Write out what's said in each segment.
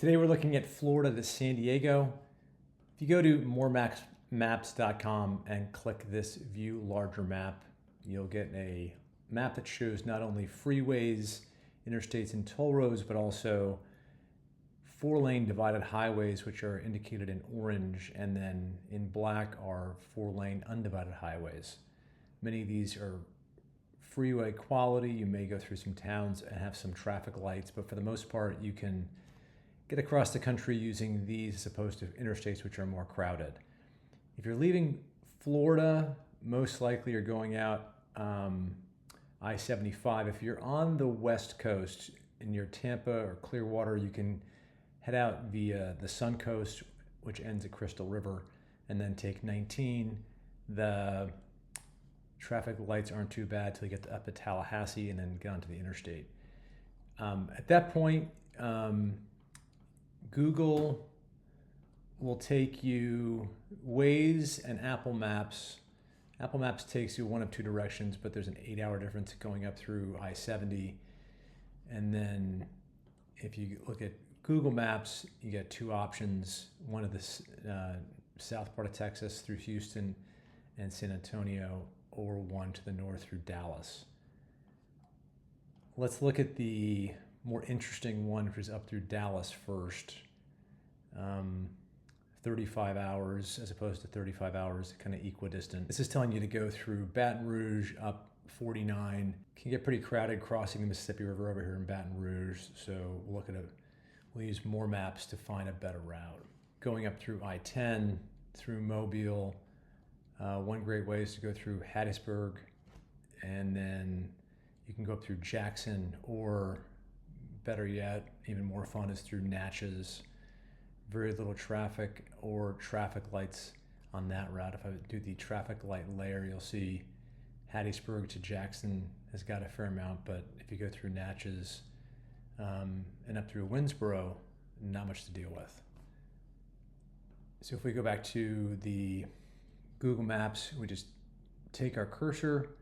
Today we're looking at Florida to San Diego. If you go to moremaps.com and click this View Larger Map, you'll get a map that shows not only freeways, interstates, and toll roads, but also 4-lane divided highways, which are indicated in orange, and then in black are 4-lane undivided highways. Many of these are freeway quality. You may go through some towns and have some traffic lights, but for the most part, you can get across the country using these as opposed to interstates, which are more crowded. If you're leaving Florida, most likely you're going out I-75. If you're on the West Coast and near Tampa or Clearwater, you can head out via the Sun Coast, which ends at Crystal River, and then take 19. The traffic lights aren't too bad till you get up to Tallahassee and then get onto the interstate. At that point, Google will take you Waze and Apple Maps. Apple Maps takes you one of two directions, but there's an 8-hour difference going up through I-70. And then if you look at Google Maps, you get two options, one of the south part of Texas through Houston and San Antonio, or one to the north through Dallas. Let's look at the more interesting one, which is up through Dallas first. 35 hours as opposed to 35 hours, kind of equidistant. This is telling you to go through Baton Rouge up 49. Can get pretty crowded crossing the Mississippi River over here in Baton Rouge, so we'll use more maps to find a better route. Going up through I-10, through Mobile, one great way is to go through Hattiesburg, and then you can go up through Jackson, or better yet, even more fun, is through Natchez. Very little traffic or traffic lights on that route. If I do the traffic light layer, you'll see Hattiesburg to Jackson has got a fair amount, but if you go through Natchez and up through Winnsboro, not much to deal with. So if we go back to the Google Maps, we just take our cursor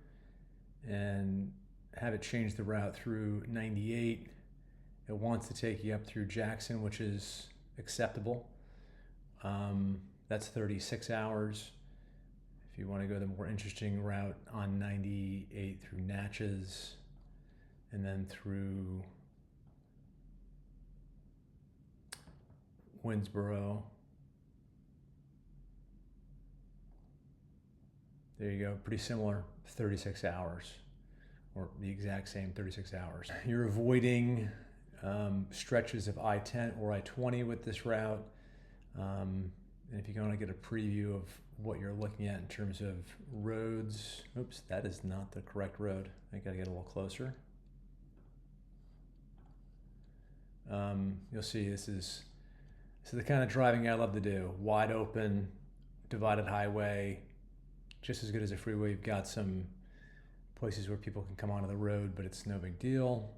and have it change the route through 98. It wants to take you up through Jackson, which is acceptable. That's 36 hours. If you want to go the more interesting route on 98 through Natchez and then through Winnsboro. There you go, pretty similar, 36 hours, or the exact same 36 hours. You're avoiding stretches of I-10 or I-20 with this route. And if you want to get a preview of what you're looking at in terms of roads, oops, that is not the correct road. I gotta get a little closer. You'll see this is the kind of driving I love to do. Wide open, divided highway, just as good as a freeway. You've got some places where people can come onto the road, but it's no big deal.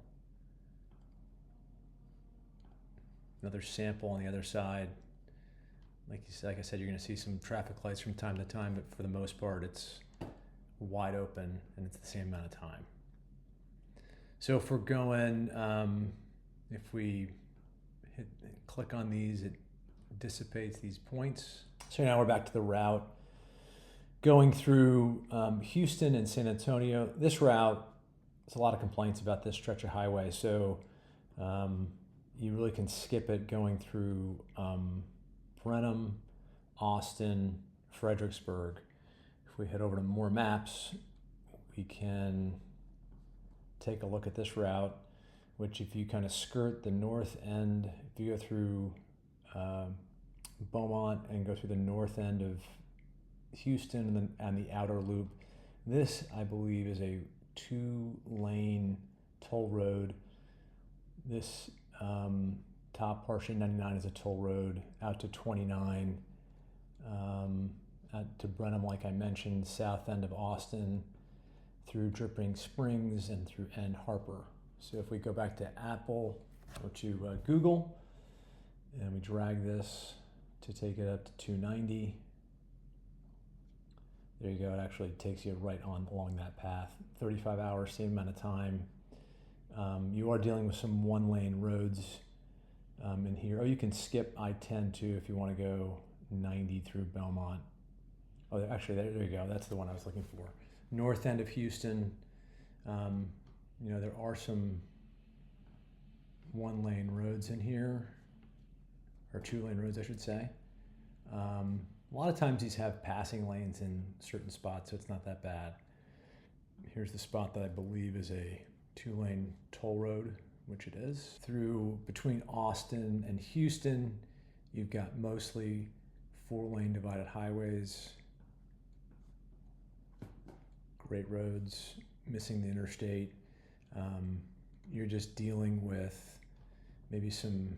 Another sample on the other side. Like I said, you're going to see some traffic lights from time to time, but for the most part, it's wide open and it's the same amount of time. So if we're going, if we click on these, it dissipates these points. So now we're back to the route. Going through Houston and San Antonio, this route, there's a lot of complaints about this stretch of highway, so you really can skip it going through Brenham, Austin, Fredericksburg. If we head over to more maps, we can take a look at this route, which if you kind of skirt the north end, if you go through Beaumont and go through the north end of Houston and the outer loop, this I believe is a 2-lane toll road. This top portion 99 is a toll road out to 29, out to Brenham, like I mentioned, south end of Austin, through Dripping Springs and Harper. So if we go back to Apple or to Google, and we drag this to take it up to 290, there you go. It actually takes you right on along that path. 35 hours, same amount of time. You are dealing with some 1-lane roads in here. Oh, you can skip I-10 too if you want to go 90 through Belmont. Oh, actually, there you go. That's the one I was looking for. North end of Houston. You know, there are some one-lane roads in here, or two-lane roads, I should say. A lot of times these have passing lanes in certain spots, so it's not that bad. Here's the spot that I believe is a two-lane toll road, which it is. Through between Austin and Houston, you've got mostly four-lane divided highways. Great roads, missing the interstate. You're just dealing with maybe some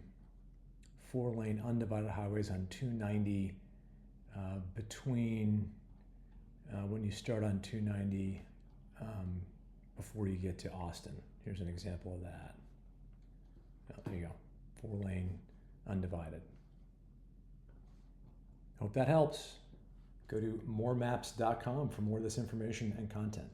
four-lane undivided highways on 290 between when you start on 290 before you get to Austin. Here's an example of that. Oh, there you go, four-lane undivided. Hope that helps. Go to moremaps.com for more of this information and content.